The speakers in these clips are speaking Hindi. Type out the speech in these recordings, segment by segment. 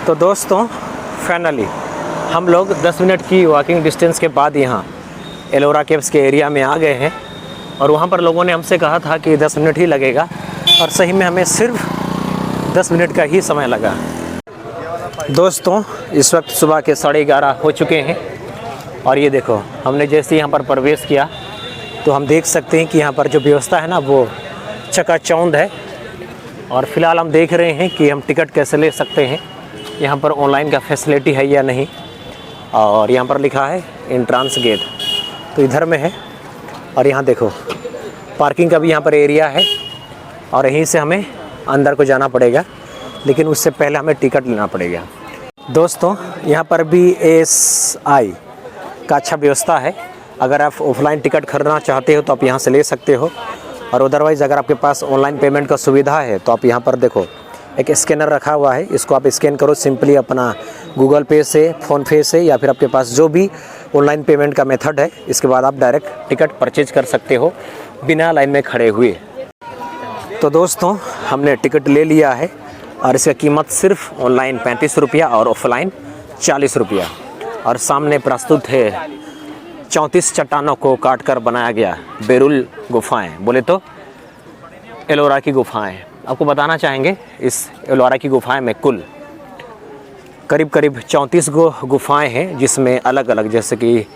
तो दोस्तों फाइनली हम लोग 10 मिनट की वॉकिंग डिस्टेंस के बाद यहाँ एलोरा केव्स के एरिया में आ गए हैं। और वहाँ पर लोगों ने हमसे कहा था कि 10 मिनट ही लगेगा, और सही में हमें सिर्फ 10 मिनट का ही समय लगा। दोस्तों इस वक्त सुबह के 11:30 हो चुके हैं, और ये देखो हमने जैसे यहाँ पर प्रवेश किया तो हम देख सकते हैं कि यहाँ पर जो व्यवस्था है ना वो चकाचौंध है। और फिलहाल हम देख रहे हैं कि हम टिकट कैसे ले सकते हैं, यहाँ पर ऑनलाइन का फैसिलिटी है या नहीं। और यहाँ पर लिखा है एंट्रेंस गेट, तो इधर में है। और यहाँ देखो पार्किंग का भी यहाँ पर एरिया है, और यहीं से हमें अंदर को जाना पड़ेगा, लेकिन उससे पहले हमें टिकट लेना पड़ेगा। दोस्तों यहाँ पर भी ASI का अच्छा व्यवस्था है। अगर आप ऑफलाइन टिकट खरीदना चाहते हो तो आप यहाँ से ले सकते हो, और अदरवाइज़ अगर आपके पास ऑनलाइन पेमेंट का सुविधा है तो आप यहाँ पर देखो एक स्कैनर रखा हुआ है, इसको आप स्कैन करो सिंपली अपना गूगल पे से, फ़ोनपे से, या फिर आपके पास जो भी ऑनलाइन पेमेंट का मेथड है, इसके बाद आप डायरेक्ट टिकट परचेज कर सकते हो बिना लाइन में खड़े हुए। तो दोस्तों हमने टिकट ले लिया है, और इसका कीमत सिर्फ ऑनलाइन 35 रुपया और ऑफलाइन 40 रुपया। और सामने प्रस्तुत है 34 चट्टानों को काट कर बनाया गया बेरुल गुफाएँ, बोले तो एलोरा की गुफाएँ। आपको बताना चाहेंगे इस एलोरा की गुफाएँ में कुल करीब 34 गुफाएँ हैं, जिसमें अलग अलग, जैसे कि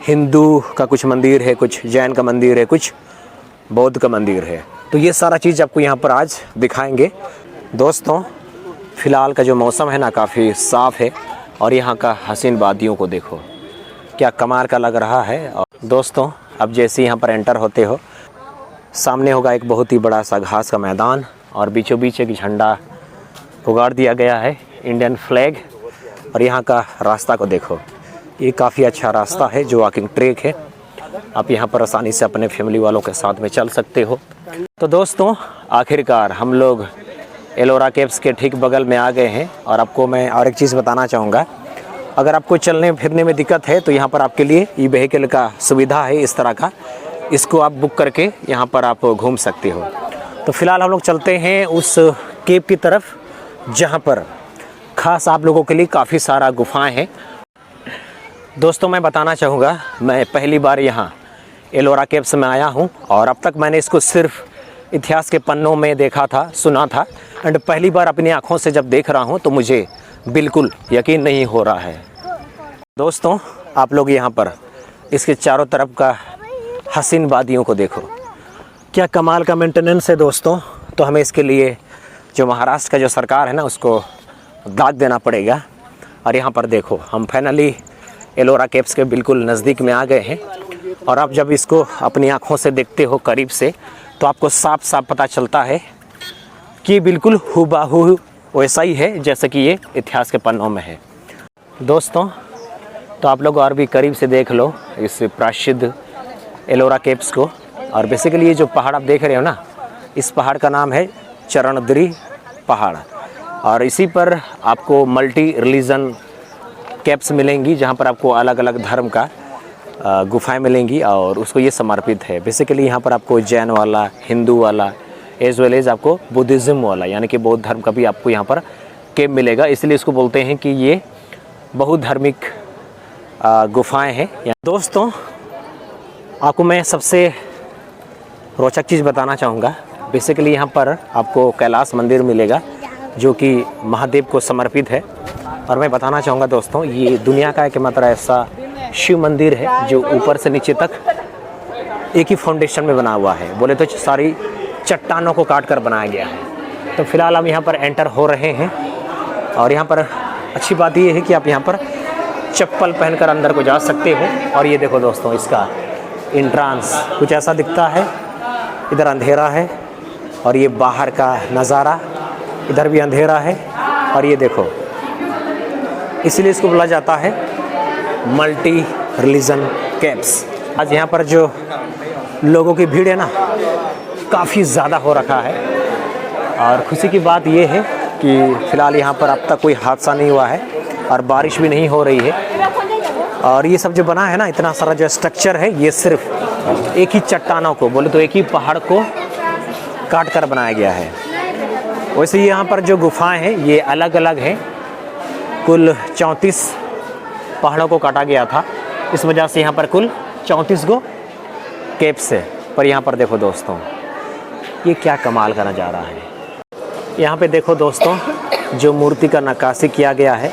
हिंदू का कुछ मंदिर है, कुछ जैन का मंदिर है, कुछ बौद्ध का मंदिर है। तो ये सारा चीज़ आपको यहाँ पर आज दिखाएंगे। दोस्तों फ़िलहाल का जो मौसम है ना काफ़ी साफ़ है, और यहाँ का हसीन वादियों को देखो क्या कमाल का लग रहा है। और दोस्तों अब जैसे यहाँ पर एंटर होते हो, सामने होगा एक बहुत ही बड़ा सा घास का मैदान, और बीचों बीच एक झंडा उगाड़ दिया गया है, इंडियन फ्लैग। और यहाँ का रास्ता को देखो, ये काफ़ी अच्छा रास्ता है जो वॉकिंग ट्रैक है। आप यहाँ पर आसानी से अपने फैमिली वालों के साथ में चल सकते हो। तो दोस्तों आखिरकार हम लोग एलोरा केव्स के ठीक बगल में आ गए हैं। और आपको मैं और एक चीज़ बताना चाहूँगा, अगर आपको चलने फिरने में दिक्कत है तो यहाँ पर आपके लिए ई व्हीकल का सुविधा है इस तरह का, इसको आप बुक करके यहाँ पर आप घूम सकते हो। तो फ़िलहाल हम लोग चलते हैं उस केव की तरफ जहाँ पर ख़ास आप लोगों के लिए काफ़ी सारा गुफाएं हैं। दोस्तों मैं बताना चाहूँगा, मैं पहली बार यहाँ एलोरा केव्स में आया हूँ, और अब तक मैंने इसको सिर्फ इतिहास के पन्नों में देखा था, सुना था, एंड पहली बार अपनी आँखों से जब देख रहा हूँ तो मुझे बिल्कुल यकीन नहीं हो रहा है। दोस्तों आप लोग यहाँ पर इसके चारों तरफ का हसीन वादियों को देखो, क्या कमाल का मेंटेनेंस है दोस्तों। तो हमें इसके लिए जो महाराष्ट्र का जो सरकार है ना उसको दाद देना पड़ेगा। और यहाँ पर देखो हम फाइनली एलोरा केव्स के बिल्कुल नज़दीक में आ गए हैं, और आप जब इसको अपनी आँखों से देखते हो करीब से तो आपको साफ साफ पता चलता है कि बिल्कुल हूबहू वैसा ही है जैसे कि ये इतिहास के पन्नों में है। दोस्तों तो आप लोग और भी करीब से देख लो इस प्रसिद्ध एलोरा केव्स को। और बेसिकली ये जो पहाड़ आप देख रहे हो ना, इस पहाड़ का नाम है चरणद्री पहाड़, और इसी पर आपको मल्टी रिलीजन केव्स मिलेंगी, जहाँ पर आपको अलग अलग धर्म का गुफाएं मिलेंगी, और उसको ये समर्पित है। बेसिकली यहाँ पर आपको जैन वाला, हिंदू वाला, एज वेल एज आपको बुद्धिज़्म वाला, यानी कि बौद्ध धर्म का भी आपको यहाँ पर केव मिलेगा। इसलिए इसको बोलते हैं कि ये बहुधार्मिक गुफाएं हैं। दोस्तों आपको मैं सबसे रोचक चीज़ बताना चाहूँगा, बेसिकली यहाँ पर आपको कैलाश मंदिर मिलेगा जो कि महादेव को समर्पित है। और मैं बताना चाहूँगा दोस्तों, ये दुनिया का एकमात्र ऐसा शिव मंदिर है जो ऊपर से नीचे तक एक ही फाउंडेशन में बना हुआ है, बोले तो सारी चट्टानों को काट कर बनाया गया है। तो फिलहाल हम यहाँ पर एंटर हो रहे हैं, और यहाँ पर अच्छी बात ये है कि आप यहाँ पर चप्पल पहनकर अंदर को जा सकते हो। और ये देखो दोस्तों इसका एंट्रेंस कुछ ऐसा दिखता है, इधर अंधेरा है, और ये बाहर का नज़ारा, इधर भी अंधेरा है। और ये देखो इसलिए इसको बोला जाता है मल्टी रिलीजन केव्स। आज यहाँ पर जो लोगों की भीड़ है ना काफ़ी ज़्यादा हो रखा है, और खुशी की बात ये है कि फ़िलहाल यहाँ पर अब तक कोई हादसा नहीं हुआ है, और बारिश भी नहीं हो रही है। और ये सब जो बना है ना, इतना सारा जो स्ट्रक्चर है, ये सिर्फ एक ही चट्टानों को, बोले तो एक ही पहाड़ को काट कर बनाया गया है। वैसे यहाँ पर जो गुफाएं हैं ये अलग अलग हैं, कुल 34 पहाड़ों को काटा गया था। इस वजह से यहाँ पर कुल 34 गो केव्स है। पर यहाँ पर देखो दोस्तों, ये क्या कमाल का नज़ारा है। यहाँ पे देखो दोस्तों, जो मूर्ति का नक्काशी किया गया है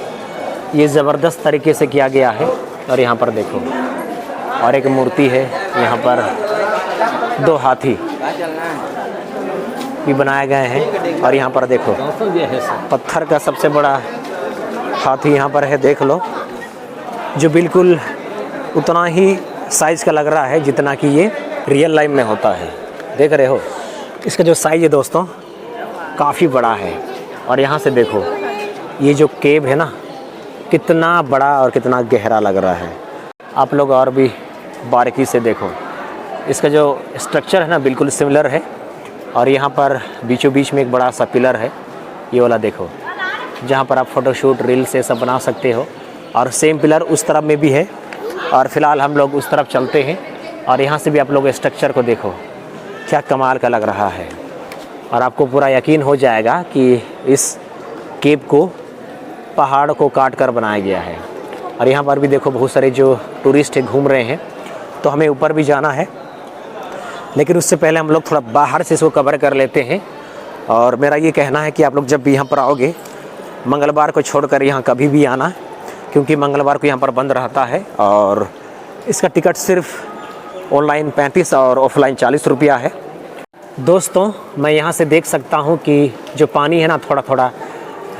ये ज़बरदस्त तरीके से किया गया है। और यहाँ पर देखो, और एक मूर्ति है यहाँ पर, 2 हाथी भी बनाए गए हैं। और यहाँ पर देखो, पत्थर का सबसे बड़ा हाथी यहाँ पर है, देख लो, जो बिल्कुल उतना ही साइज़ का लग रहा है जितना कि ये रियल लाइफ में होता है। देख रहे हो, इसका जो साइज़ है दोस्तों काफ़ी बड़ा है। और यहाँ से देखो, ये जो केव है ना, कितना बड़ा और कितना गहरा लग रहा है। आप लोग और भी बारीकी से देखो, इसका जो स्ट्रक्चर है ना बिल्कुल सिमिलर है। और यहाँ पर बीचों बीच में एक बड़ा सा पिलर है, ये वाला देखो, जहाँ पर आप फ़ोटोशूट रील्स ये सब बना सकते हो। और सेम पिलर उस तरफ में भी है। और फ़िलहाल हम लोग उस तरफ चलते हैं और यहाँ से भी आप लोग स्ट्रक्चर को देखो, क्या कमाल का लग रहा है। और आपको पूरा यकीन हो जाएगा कि इस केव को पहाड़ को काट कर बनाया गया है। और यहाँ पर भी देखो, बहुत सारे जो टूरिस्ट है घूम रहे हैं। तो हमें ऊपर भी जाना है, लेकिन उससे पहले हम लोग थोड़ा बाहर से इसको कवर कर लेते हैं। और मेरा ये कहना है कि आप लोग जब भी यहाँ पर आओगे, मंगलवार को छोड़कर यहाँ कभी भी आना, क्योंकि मंगलवार को यहाँ पर बंद रहता है। और इसका टिकट सिर्फ ऑनलाइन 35 और ऑफलाइन 40 रुपया है। दोस्तों, मैं यहाँ से देख सकता हूँ कि जो पानी है ना, थोड़ा थोड़ा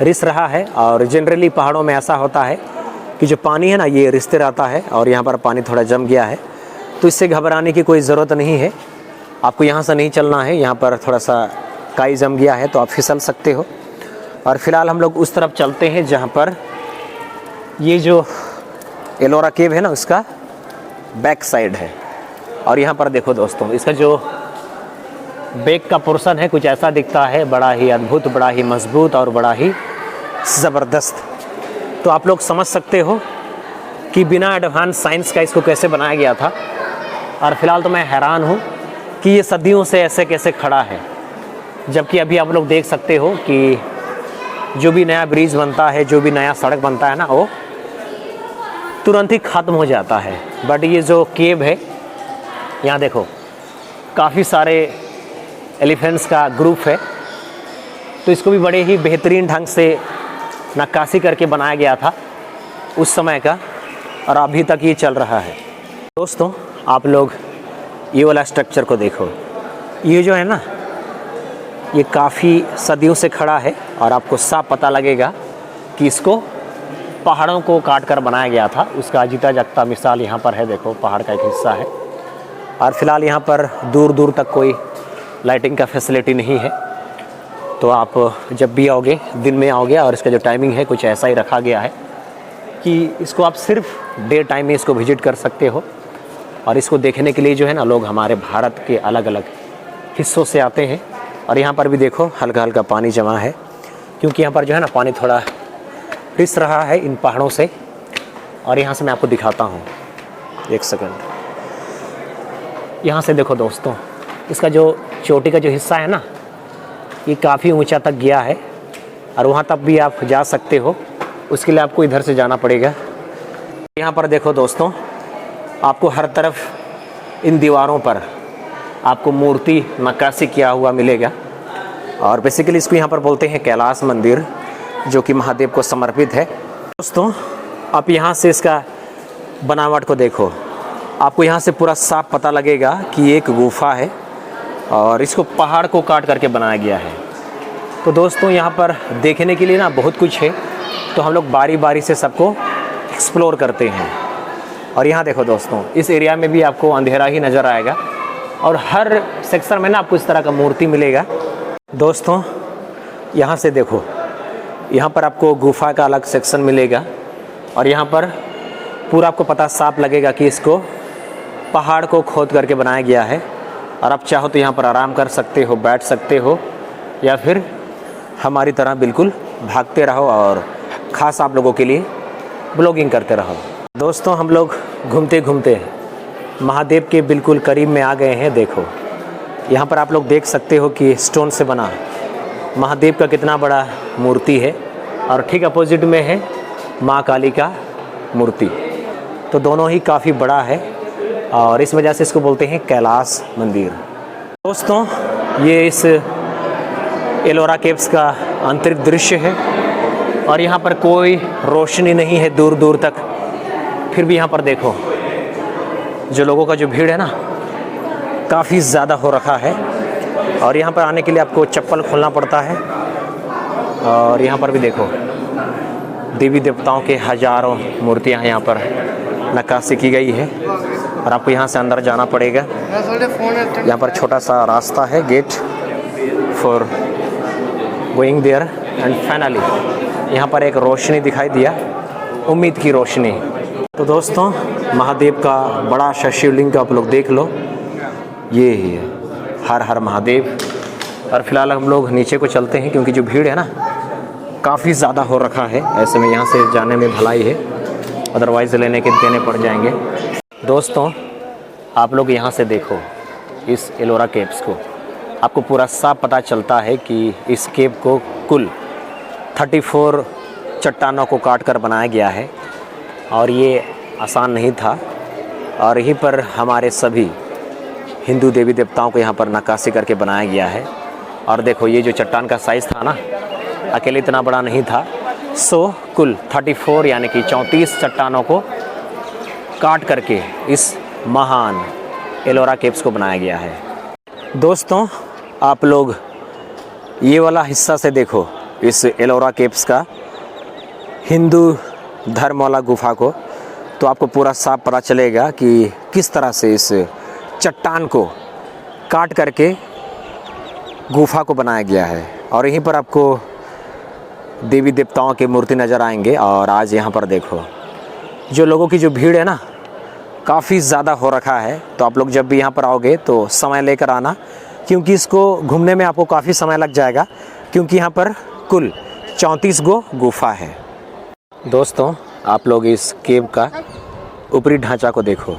रिस रहा है। और जनरली पहाड़ों में ऐसा होता है कि जो पानी है ना, ये रिसते रहता है। और यहाँ पर पानी थोड़ा जम गया है, तो इससे घबराने की कोई ज़रूरत नहीं है। आपको यहाँ से नहीं चलना है, यहाँ पर थोड़ा सा काई जम गया है तो आप फिसल सकते हो। और फ़िलहाल हम लोग उस तरफ चलते हैं जहाँ पर ये जो एलोरा केव है ना, उसका बैक साइड है। और यहाँ पर देखो दोस्तों, इसका जो बैक का पोर्शन है कुछ ऐसा दिखता है, बड़ा ही अद्भुत, बड़ा ही मजबूत और बड़ा ही ज़बरदस्त। तो आप लोग समझ सकते हो कि बिना एडवांस साइंस का इसको कैसे बनाया गया था। और फ़िलहाल तो मैं हैरान हूँ कि ये सदियों से ऐसे कैसे खड़ा है, जबकि अभी आप लोग देख सकते हो कि जो भी नया ब्रिज बनता है, जो भी नया सड़क बनता है ना, वो तुरंत ही ख़त्म हो जाता है। बट ये जो केव है, यहाँ देखो, काफ़ी सारे एलिफेंट्स का ग्रुप है। तो इसको भी बड़े ही बेहतरीन ढंग से नक्काशी करके बनाया गया था उस समय का, और अभी तक ये चल रहा है। दोस्तों, आप लोग ये वाला स्ट्रक्चर को देखो, ये जो है ना, ये काफ़ी सदियों से खड़ा है। और आपको साफ पता लगेगा कि इसको पहाड़ों को काट कर बनाया गया था। उसका जीता जागता मिसाल यहाँ पर है, देखो, पहाड़ का एक हिस्सा है। और फिलहाल यहाँ पर दूर दूर तक कोई लाइटिंग का फैसिलिटी नहीं है। तो आप जब भी आओगे, दिन में आओगे, और इसका जो टाइमिंग है कुछ ऐसा ही रखा गया है कि इसको आप सिर्फ डे टाइम में इसको विजिट कर सकते हो। और इसको देखने के लिए जो है ना, लोग हमारे भारत के अलग अलग हिस्सों से आते हैं। और यहाँ पर भी देखो, हल्का हल्का पानी जमा है, क्योंकि यहाँ पर जो है ना, पानी थोड़ा रिस रहा है इन पहाड़ों से। और यहाँ से मैं आपको दिखाता हूँ, एक सेकंड। यहाँ से देखो दोस्तों, इसका जो चोटी का जो हिस्सा है ना, ये काफ़ी ऊंचा तक गया है। और वहाँ तक भी आप जा सकते हो, उसके लिए आपको इधर से जाना पड़ेगा। यहाँ पर देखो दोस्तों, आपको हर तरफ इन दीवारों पर आपको मूर्ति नक्काशी किया हुआ मिलेगा। और बेसिकली इसको यहाँ पर बोलते हैं कैलाश मंदिर, जो कि महादेव को समर्पित है। दोस्तों, आप यहाँ से इसका बनावट को देखो, आपको यहाँ से पूरा साफ पता लगेगा कि एक गुफा है और इसको पहाड़ को काट करके बनाया गया है। तो दोस्तों, यहाँ पर देखने के लिए ना बहुत कुछ है, तो हम लोग बारी बारी से सबको एक्सप्लोर करते हैं। और यहाँ देखो दोस्तों, इस एरिया में भी आपको अंधेरा ही नज़र आएगा। और हर सेक्शन में ना आपको इस तरह का मूर्ति मिलेगा। दोस्तों, यहाँ से देखो, यहाँ पर आपको गुफा का अलग सेक्शन मिलेगा। और यहाँ पर पूरा आपको पता साफ लगेगा कि इसको पहाड़ को खोद करके बनाया गया है। और आप चाहो तो यहाँ पर आराम कर सकते हो, बैठ सकते हो, या फिर हमारी तरह बिल्कुल भागते रहो और ख़ास आप लोगों के लिए ब्लॉगिंग करते रहो। दोस्तों, हम लोग घूमते घूमते महादेव के बिल्कुल करीब में आ गए हैं। देखो, यहाँ पर आप लोग देख सकते हो कि स्टोन से बना महादेव का कितना बड़ा मूर्ति है। और ठीक अपोजिट में है माँ काली का मूर्ति। तो दोनों ही काफ़ी बड़ा है और इस वजह से इसको बोलते हैं कैलाश मंदिर। दोस्तों ये इस एलोरा केव्स का आंतरिक दृश्य है और यहाँ पर कोई रोशनी नहीं है दूर दूर तक। फिर भी यहाँ पर देखो जो लोगों का जो भीड़ है ना काफ़ी ज़्यादा हो रखा है और यहाँ पर आने के लिए आपको चप्पल खोलना पड़ता है। और यहाँ पर भी देखो देवी देवताओं के हजारों मूर्तियाँ यहाँ पर नक्काशी की गई है और आपको यहाँ से अंदर जाना पड़ेगा। यहाँ पर छोटा सा रास्ता है, get for going there and finally यहाँ पर एक रोशनी दिखाई दिया, उम्मीद की रोशनी। तो दोस्तों महादेव का बड़ा सा शिवलिंग आप लोग देख लो, ये ही है हर हर महादेव। और फिलहाल हम लोग नीचे को चलते हैं क्योंकि जो भीड़ है ना काफ़ी ज़्यादा हो रखा है। ऐसे में यहाँ से जाने में भलाई है, अदरवाइज़ देने पड़ जाएंगे। दोस्तों आप लोग यहाँ से देखो इस एलोरा केव्स को, आपको पूरा साफ पता चलता है कि इस केव को कुल 34 चट्टानों को काट कर बनाया गया है और ये आसान नहीं था। और यहीं पर हमारे सभी हिंदू देवी देवताओं को यहाँ पर नक्काशी करके बनाया गया है। और देखो ये जो चट्टान का साइज़ था ना अकेले इतना बड़ा नहीं था, सो कुल 34 यानी कि 34 चट्टानों को काट करके इस महान एलोरा केव्स को बनाया गया है। दोस्तों आप लोग ये वाला हिस्सा से देखो इस एलोरा केव्स का हिंदू धर्म वाला गुफा को, तो आपको पूरा साफ पता चलेगा कि किस तरह से इस चट्टान को काट करके गुफा को बनाया गया है। और यहीं पर आपको देवी देवताओं के मूर्ति नज़र आएंगे। और आज यहाँ पर देखो जो लोगों की जो भीड़ है ना काफ़ी ज़्यादा हो रखा है। तो आप लोग जब भी यहाँ पर आओगे तो समय लेकर आना, क्योंकि इसको घूमने में आपको काफ़ी समय लग जाएगा, क्योंकि यहाँ पर कुल 34 गो गुफा है। दोस्तों आप लोग इस केव का ऊपरी ढांचा को देखो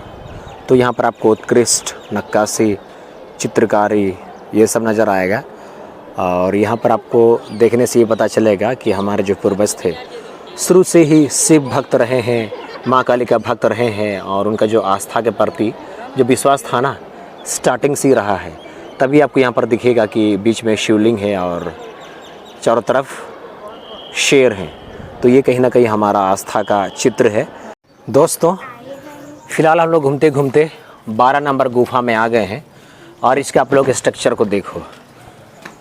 तो यहाँ पर आपको उत्कृष्ट नक्काशी, चित्रकारी ये सब नज़र आएगा। और यहाँ पर आपको देखने से ये पता चलेगा कि हमारे जो पूर्वज थे शुरू से ही शिव भक्त रहे हैं, माँ काली का भक्त रहे हैं और उनका जो आस्था के प्रति जो विश्वास था ना स्टार्टिंग से ही रहा है। तभी आपको यहाँ पर दिखेगा कि बीच में शिवलिंग है और चारों तरफ शेर हैं। तो ये कहीं ना कहीं हमारा आस्था का चित्र है। दोस्तों फ़िलहाल हम लोग घूमते घूमते 12 नंबर गुफा में आ गए हैं और इसका आप लोग स्ट्रक्चर को देखो,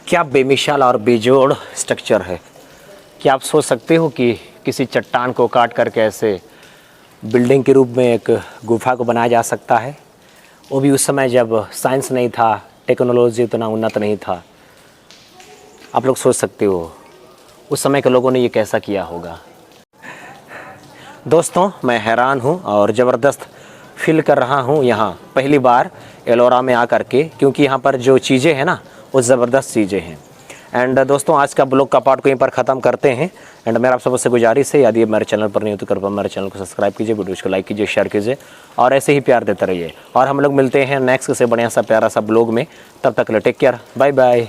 क्या बेमिसाल और बेजोड़ स्ट्रक्चर है। क्या आप सोच सकते हो कि किसी चट्टान को काट करके ऐसे बिल्डिंग के रूप में एक गुफा को बनाया जा सकता है, वो भी उस समय जब साइंस नहीं था, टेक्नोलॉजी उतना उन्नत नहीं था। आप लोग सोच सकते हो उस समय के लोगों ने ये कैसा किया होगा। दोस्तों मैं हैरान हूँ और ज़बरदस्त फील कर रहा हूँ यहाँ पहली बार एलोरा में आकर के, क्योंकि यहाँ पर जो चीज़ें हैं ना वो ज़बरदस्त चीज़ें हैं। एंड दोस्तों आज का ब्लॉग का पार्ट को यहीं पर ख़त्म करते हैं। एंड मेरा आप सबसे गुजारिश है, यदि मेरे चैनल पर नहीं हो तो कृपया मेरे चैनल को सब्सक्राइब कीजिए, वीडियो को लाइक कीजिए, शेयर कीजिए और ऐसे ही प्यार देते रहिए। और हम लोग मिलते हैं नेक्स्ट से बढ़िया सा प्यारा सा ब्लॉग में। तब तक के लिए टेक केयर, बाय बाय।